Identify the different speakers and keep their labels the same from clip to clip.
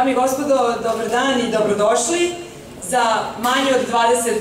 Speaker 1: Dame i gospodo, dobar dan i dobrodošli. Za manje od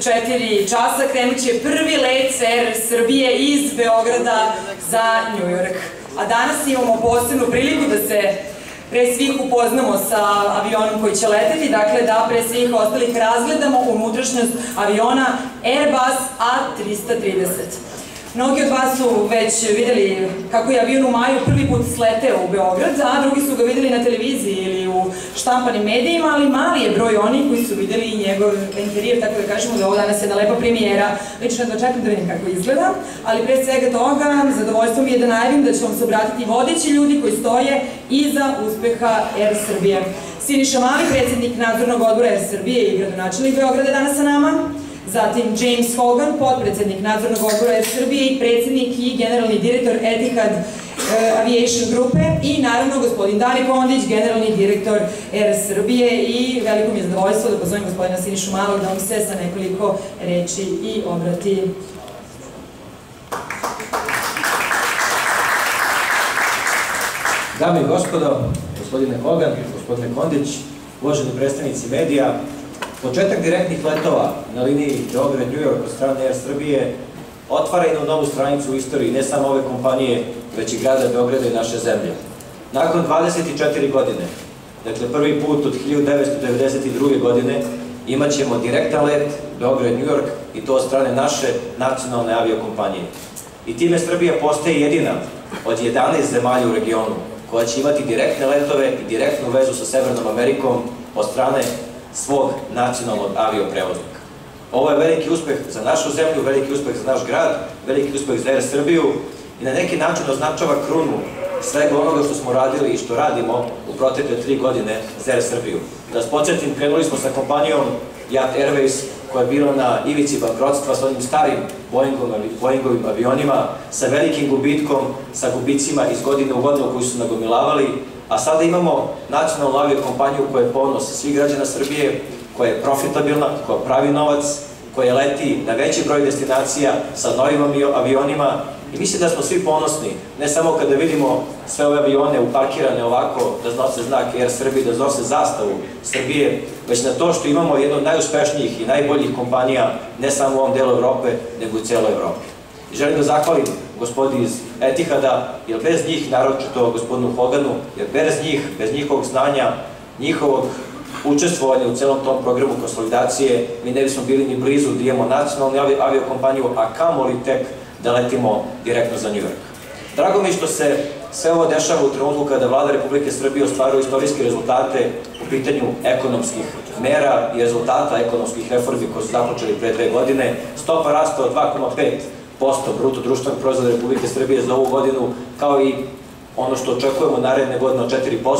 Speaker 1: 24 časa krenut će prvi let Er Srbije iz Beograda za New York. A danas imamo posebnu priliku da se pre svih upoznamo sa avionom koji će leteti, dakle da pre svih ostalih razgledamo unutrašnjost aviona Airbus A330. Mnogi od vas su već videli kako je avion u maju prvi put sleteo u Beograd, a drugi su ga videli na televiziji ili u štampanim medijima, ali mali je broj onih koji su videli i njegov interijer, tako da kažemo da ovo danas je jedna lepa premijera. Lično da čekam da vidim kako izgleda, ali pre svega toga zadovoljstvo mi je da najavim da će vam se obratiti vodeći ljudi koji stoje iza uspeha Er Srbije. Siniša Mali, predsjednik nadzornog odbora Er Srbije i gradonačelnik Beograda je danas sa nama. Zatim James Hogan, potpredsednik nadzornog odbora Er Srbije i predsjednik i generalni direktor Etihad Aviation grupe i naravno gospodin Dari Kondić, generalni direktor Er Srbije i veliko mi je zadovoljstvo da pozovem gospodina Sinišu Malog da vam se sa nekoliko reči i obrati.
Speaker 2: Dame i gospodo, gospodine Hogan, gospodine Kondić, uvaženi predstavnici medija, početak direktnih letova na liniji Beograd-New York od strane Er Srbije otvara jednu novu stranicu u istoriji ne samo ove kompanije, već i grada Beograda i naše zemlje. Nakon 24 godine, dakle prvi put od 1992. godine, imat ćemo direktan let Beograd-New York i to od strane naše nacionalne aviokompanije. I time Srbija postaje jedina od 11 zemalja u regionu koja će imati direktne letove i direktnu vezu sa Severnom Amerikom od strane svog nacionalnog avioprevoznika. Ovo je veliki uspeh za našu zemlju, veliki uspeh za naš grad, veliki uspeh za Er Srbiju i na neki način označava krunu svega onoga što smo radili i što radimo u protekle 3 godine za Er Srbiju. Da vas podsjetim, krenuli smo sa kompanijom Jat Airways koja je bila na ivici bankrotstva sa onim starim Boeingovim avionima, sa velikim gubitkom, sa gubicima iz godine u godinu koji su nagomilavali, a sada imamo nacionalnu aviokompaniju koja je ponos svih građana Srbije, koja je profitabilna, koja pravi novac, koja leti na veći broj destinacija sa novim avionima i mislim da smo svi ponosni, ne samo kada vidimo sve ove avione uparkirane ovako, da znose znak Er Srbije, da znose zastavu Srbije, već na to što imamo jednu od najuspešnijih i najboljih kompanija, ne samo u ovom delu Evrope, nego u cijeloj Evropi. I želim da zahvalim gospodi iz Etihada, jer bez njih, naročito gospodinu Hoganu, jer bez njih, bez njihovog znanja, njihovog učestvovanja u celom tom programu konsolidacije, mi ne bismo bili ni blizu da imamo nacionalnu aviokompaniju, a kamoli tek da letimo direktno za New York. Drago mi što se sve ovo dešava u trenutku kada Vlada Republike Srbije ostvaruje istorijske rezultate u pitanju ekonomskih mera i rezultata ekonomskih reformi koje su započeli pre 2 godine. Stopa rasta od 2,5% bruto društvenog proizvoda Republike Srbije za ovu godinu, kao i ono što očekujemo naredne godine od 4%,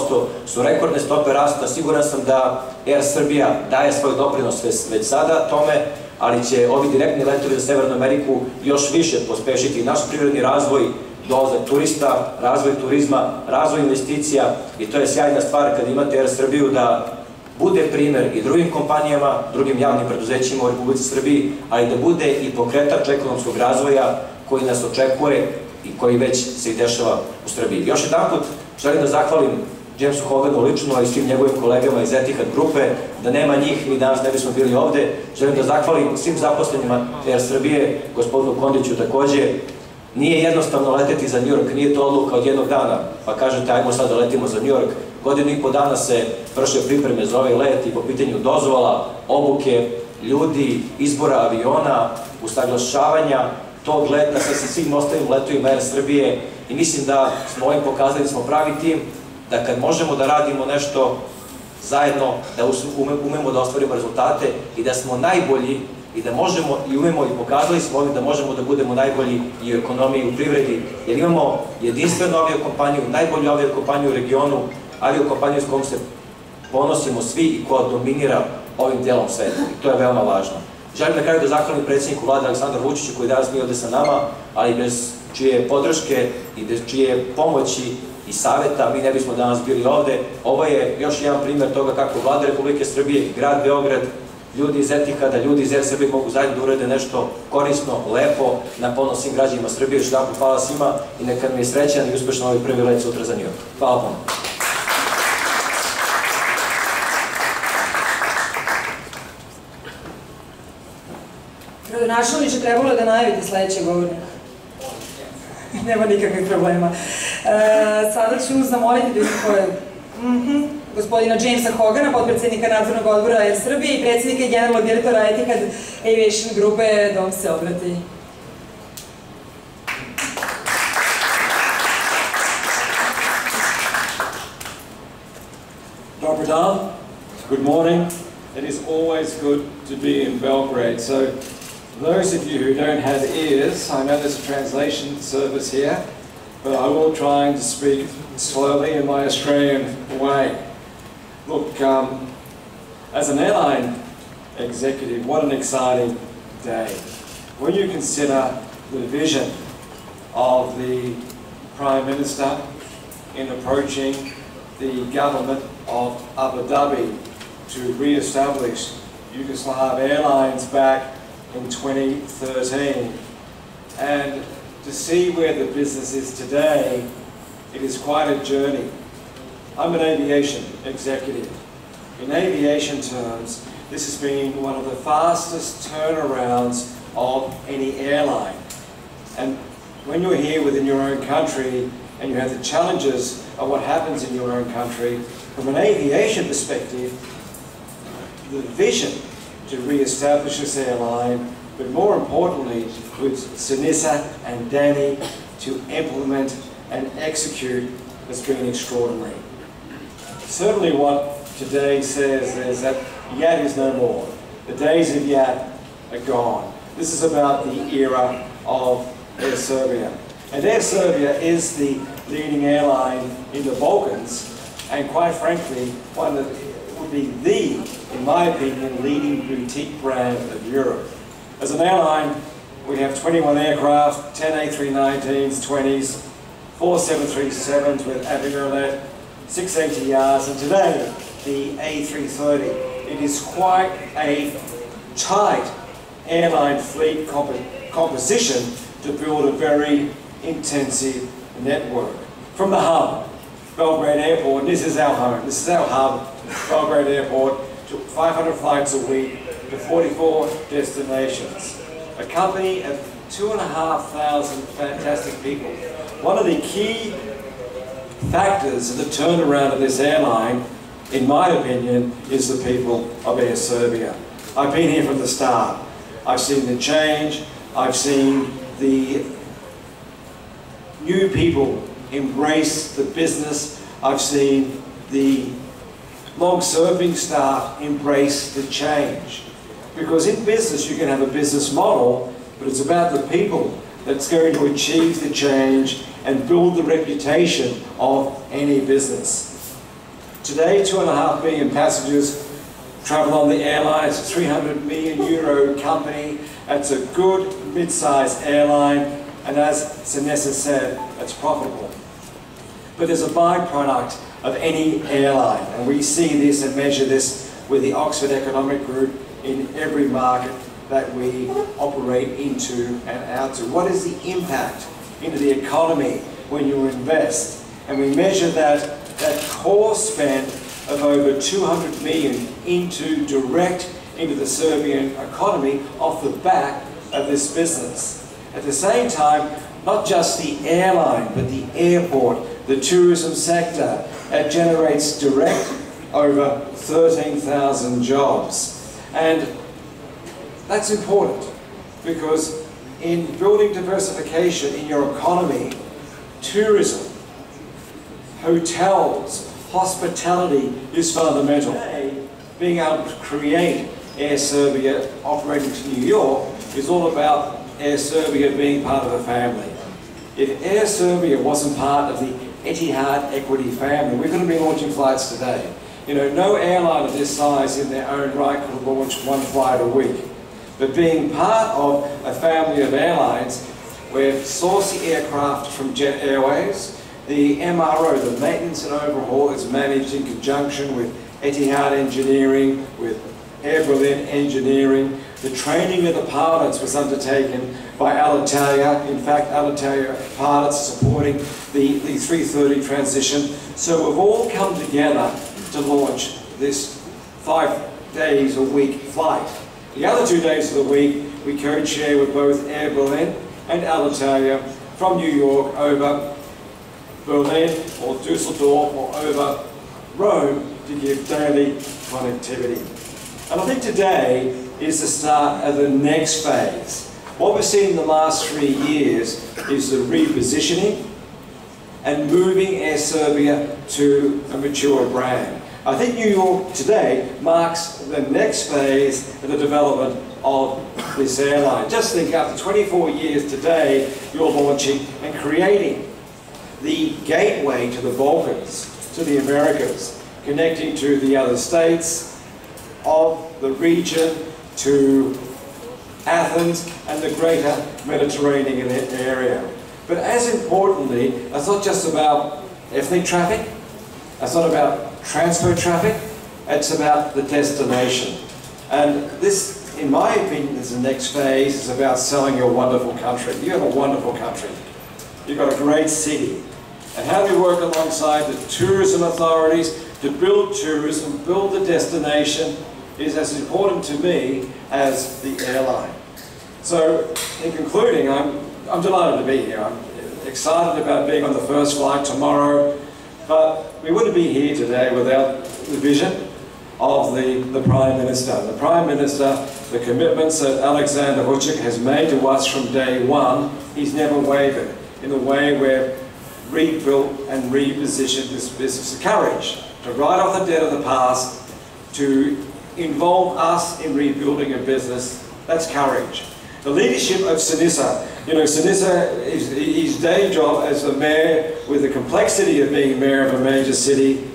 Speaker 2: su rekordne stope rasta. Siguran sam da Er Srbija daje svoj doprinos već sada tome, ali će ovi direktni letovi za Severnu Ameriku još više pospešiti naš privredni razvoj, dolazak turista, razvoj turizma, razvoj investicija i to je sjajna stvar kada imate Er Srbiju da bude primer i drugim kompanijama, drugim javnim preduzećima u Republici Srbiji, ali da bude i pokretač ekonomskog razvoja koji nas očekuje i koji već se i dešava u Srbiji. Još jedan put želim da zahvalim Jamesu Hoganu lično i svim njegovim kolegama iz Etihad grupe, da nema njih mi danas ne bismo bili ovde. Želim da zahvalim svim zaposlenima Er Srbije, gospodinu Kondiću takođe. Nije jednostavno leteti za New York, nije to odluka od jednog dana, pa kažete ajmo sad da letimo za New York. Godinu i po dana se vrše pripreme za ovaj let i po pitanju dozvola, obuke, ljudi, izbora aviona, usaglašavanja tog leta sa svim ostalim letovima Er Srbije i mislim da smo ovim pokazali da smo pravi tim, da kad možemo da radimo nešto zajedno, da umemo da ostvarimo rezultate i da smo najbolji i da možemo i umemo i pokazali smo ovim da možemo da budemo najbolji i u ekonomiji i u privredi, jer imamo jedinstvenu aviokompaniju, najbolju aviokompaniju u regionu, aviokompaniju s kojom se ponosimo svi i koja dominira ovim delom sveta. I to je veoma važno. Želim na kraju da zahvalim predsjedniku vlade Aleksandru Vučiću koji danas nije ovde sa nama, ali bez čije podrške i bez čije pomoći i saveta mi ne bismo danas bili ovde. Ovo je još jedan primjer toga kako Vlada Republike Srbije, grad Beograd, ljudi iz Etihada, ljudi iz Er Srbije mogu zajedno da urede nešto korisno, lepo, na ponos svim građanima Srbije. Još jedan put hvala svima i neka mi je srećan i uspešno ovaj prvi let sutra za New York. Hvala puno.
Speaker 1: Gradonačelniče, trebalo je da najavite sledećeg govornika. Nema nikakvih problema. Sada ću zamoliti da koje... gospodina Jamesa Hogana, potpredsjednika nadzornog odbora Er Srbije i predsjednika i generalnog direktora Etihad Aviation grupe, da vam se obrati.
Speaker 3: Dobar dan, good morning. It is always good to be in Belgrade. So, those of you who don't have ears, I know there's a translation service here, but I will try to speak slowly in my Australian way. Look, as an airline executive, what an exciting day. When you consider the vision of the Prime Minister in approaching the government of Abu Dhabi to re-establish Yugoslav Airlines back in 2013, and to see where the business is today, it is quite a journey. I'm an aviation executive. In aviation terms, this has been one of the fastest turnarounds of any airline. And when you're here within your own country and you have the challenges of what happens in your own country, from an aviation perspective, the vision to re-establish this airline, but more importantly, with Sinisa and Danny to implement and execute, has been extraordinary. Certainly what today says is that Yat is no more. The days of Yat are gone. This is about the era of Air Serbia. And Air Serbia is the leading airline in the Balkans, and quite frankly, one that would be the, in my opinion, leading boutique brand of Europe. As an airline, we have 21 aircraft, 10 A319s, 20s, 4 737s with Aviolet, 6 ATRs, and today, the A330. It is quite a tight airline fleet composition to build a very intensive network. From the hub, Belgrade Airport, this is our home, this is our hub, Belgrade Airport, to 500 flights a week to 44 destinations. A company of 2,500 fantastic people. One of the key factors of the turnaround of this airline, in my opinion, is the people of Air Serbia. I've been here from the start. I've seen the change, I've seen the new people embrace the business, I've seen the log surfing staff embrace the change. Because in business you can have a business model, but it's about the people that's going to achieve the change and build the reputation of any business. Today, 2.5 million passengers travel on the airline. It's a 300 million euro company. It's a good mid-sized airline, and as Sinisa said, it's profitable. But there's a byproduct of any airline, and we see this and measure this with the Oxford Economic Group in every market that we operate into and out to. What is the impact into the economy when you invest? And we measure that core spend of over 200 million into the Serbian economy off the back of this business. At the same time, not just the airline, but the airport, the tourism sector, it generates direct over 13,000 jobs. And that's important because in building diversification in your economy, tourism, hotels, hospitality is fundamental. Being able to create Air Serbia operating to New York is all about Air Serbia being part of a family. If Air Serbia wasn't part of the Etihad equity family, we couldn't be launching flights today. You know, no airline of this size in their own right could have launched one flight a week. But being part of a family of airlines where source the aircraft from Jet Airways, the MRO, the maintenance and overhaul, is managed in conjunction with Etihad Engineering, with Air Berlin Engineering. The training of the pilots was undertaken by Alitalia. In fact, Alitalia pilots are supporting the 330 transition. So we've all come together to launch this 5 days a week flight. The other 2 days of the week, we co-chair with both Air Berlin and Alitalia from New York over Berlin or Dusseldorf or over Rome to give daily connectivity. And I think today is the start of the next phase. What we've seen in the last 3 years is the repositioning and moving Air Serbia to a mature brand. I think New York today marks the next phase of the development of this airline. Just think, after 24 years today, you're launching and creating the gateway to the Balkans, to the Americas, connecting to the other states of the region, to Athens and the greater Mediterranean area. But as importantly, it's not just about ethnic traffic, it's not about transfer traffic, it's about the destination. And this, in my opinion, is the next phase, is about selling your wonderful country. You have a wonderful country. You've got a great city. And how do we work alongside the tourism authorities to build tourism, build the destination, is as important to me as the airline. So, in concluding, I'm delighted to be here. I'm excited about being on the first flight tomorrow, but we wouldn't be here today without the vision of the Prime Minister. The Prime Minister, the commitments that Alexander Vučić has made to us from day one, he's never wavered in the way we've rebuilt and repositioned this business. The courage to write off the debt of the past, to involve us in rebuilding a business, that's courage. The leadership of Sinisa, you know, Sinisa is his day job as the mayor, with the complexity of being mayor of a major city,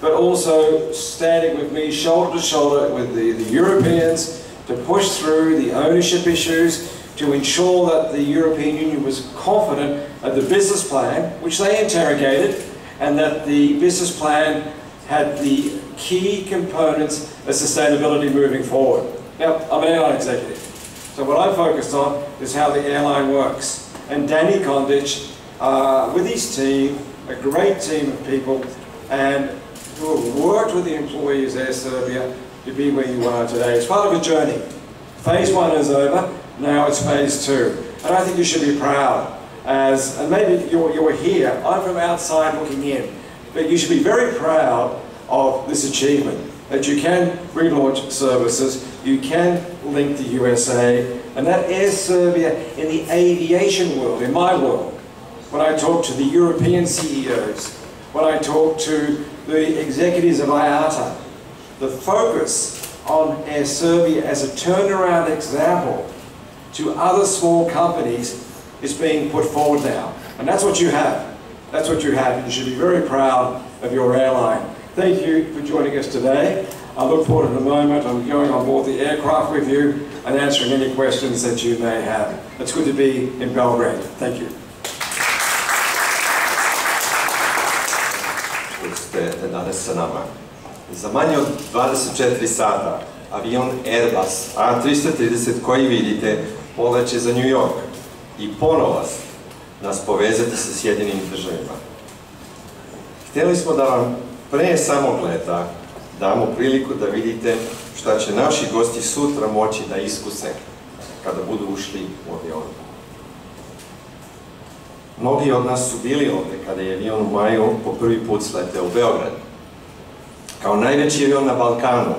Speaker 3: but also standing with me shoulder to shoulder with the Europeans to push through the ownership issues, to ensure that the European Union was confident of the business plan, which they interrogated, and that the business plan had the key components of sustainability moving forward. Now, I'm an airline executive, so what I'm focused on is how the airline works. And Danny Kondic, with his team, a great team of people, and who have worked with the employees of Air Serbia to be where you are today. It's part of a journey. Phase 1 is over, now it's phase 2. And I think you should be proud, and maybe you're here, I'm from outside looking in, but you should be very proud of this achievement, that you can relaunch services, you can link the USA, and that Air Serbia in the aviation world, in my world, when I talk to the European CEOs, when I talk to the executives of IATA, the focus on Air Serbia as a turnaround example to other small companies is being put forward now. And that's what you have. That's what you have. You should be very proud of your airline. Thank you for joining us today. I look forward in a moment. I'm going on board the aircraft with you and answering any questions that you may have. It's good to be in Belgrade. Thank you.
Speaker 4: Što ste danas sa nama. Za manje od 24 sata avion Airbus A330 koji vidite poleće za New York i ponovo nas povezati sa Sjedinjenim Državama. Htjeli smo da vam pre samog leta damo priliku da vidite šta će naši gosti sutra moći da iskuse kada budu ušli u avion. Mnogi od nas su bili ovde kada je avion u maju po prvi put sleteo u Beograd. Kao najveći avion na Balkanu,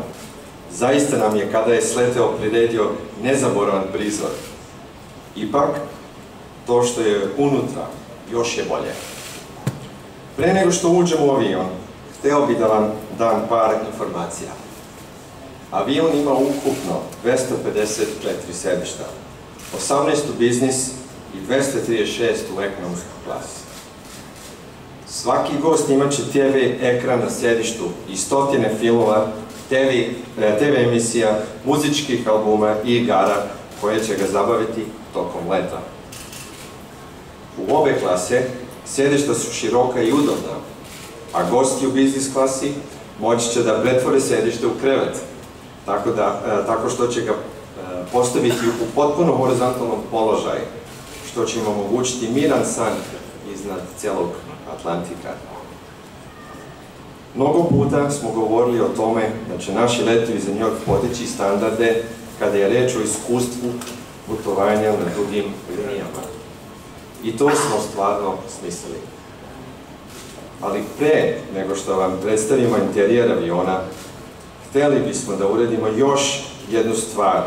Speaker 4: zaista nam je kada je sleteo priredio nezaboravan prizor. Ipak, to što je unutra još je bolje. Pre nego što uđemo u avion, hteo bih da vam dam par informacija. Avion ima ukupno 254 sedišta, 18 u biznis i 236 u ekonomskoj klasi. Svaki gost imaće TV ekran na sedištu i stotine filmova, TV emisija, muzičkih albuma i igara koje će ga zabaviti tokom leta. U obe klase sedišta su široka i udobna, a gosti u biznis klasi moći će da pretvore sedište u krevet, tako što će ga postaviti u potpuno horizontalnom položaju, što će im omogućiti miran san iznad celog Atlantika. Mnogo puta smo govorili o tome da će naši letovi za New York podići standarde kada je reč o iskustvu putovanja na drugim linijama. I to smo stvarno smislili. Ali pre nego što vam predstavimo interijer aviona, hteli bismo da uradimo još jednu stvar,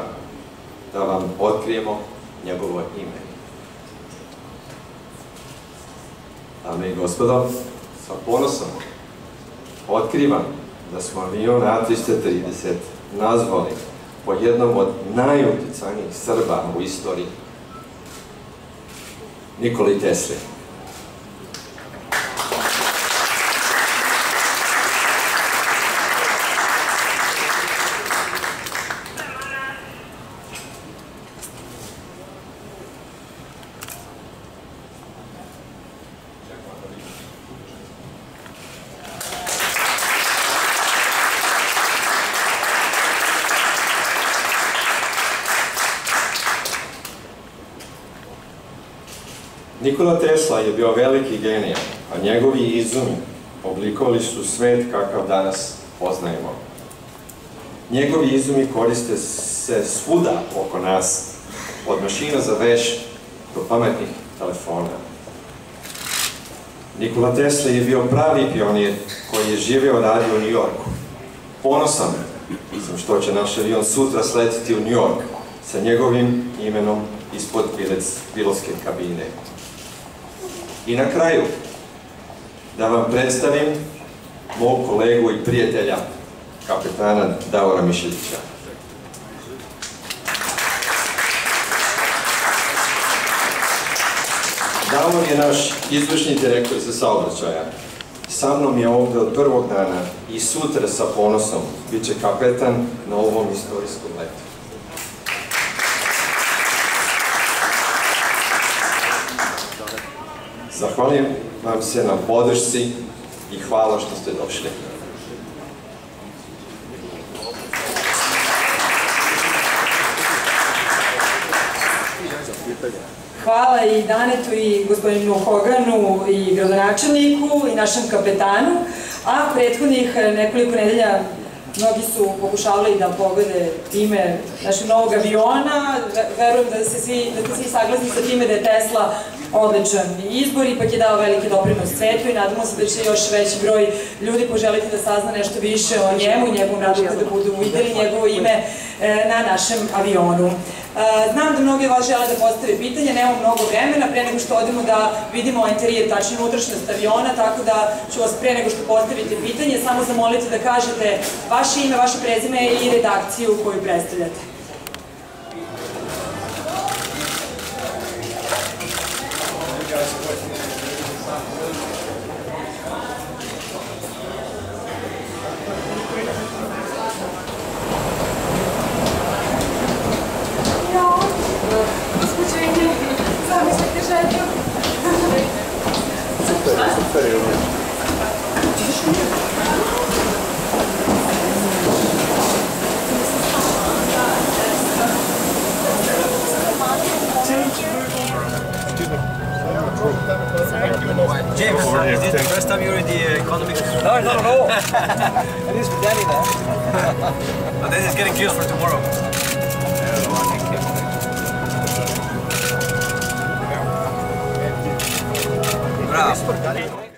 Speaker 4: da vam otkrijemo njegovo ime. Dame i gospodo, sa ponosom otkrivam da smo avion A330 nazvali po jednom od najuticajnijih Srba u istoriji, Nikoli Tesli. Nikola Tesla je bio veliki genij, a njegovi izumi oblikovali su svet kakav danas poznajemo. Njegovi izumi koriste se svuda oko nas, od mašina za veš do pametnih telefona. Nikola Tesla je bio pravi pionir koji je živeo i radio u New Yorku. Ponosan sam što će naš avion sutra sletiti u New York sa njegovim imenom ispod pilotske kabine. I na kraju, da vam predstavim mog kolegu i prijatelja, kapetana Davora Mišeljića. Davor je naš izvršni direktor za saobraćaja. Sa mnom je ovde od prvog dana i sutra sa ponosom bit će kapetan na ovom istorijskom letu. Zahvaljujem vam se na podršci i hvala što ste došli.
Speaker 1: Hvala i Danetu i gospodinu Hoganu i gradonačelniku i našem kapetanu, a prethodnih nekoliko nedelja mnogi su pokušavali da pogode ime našeg novog aviona. Verujem da ste svi saglasni sa time da je Tesla odličan izbor, ipak je dao veliki doprinos svetu i nadamo se da će još veći broj ljudi poželiti da sazna nešto više o njemu i njegovom radu kada budu videli njegovo ime na našem avionu. Znam da mnogi vas žele da postave pitanje, nemamo mnogo vremena, pre nego što odemo da vidimo interijer, tačnije unutrašnjost aviona, tako da ću vas pre nego što postavite pitanje samo zamoliti da kažete vaše ime, vaše prezime i redakciju koju predstavljate.
Speaker 5: James, is this the first time you're in the economy? No. It is for Danny now. But this is getting killed for tomorrow. Bravo.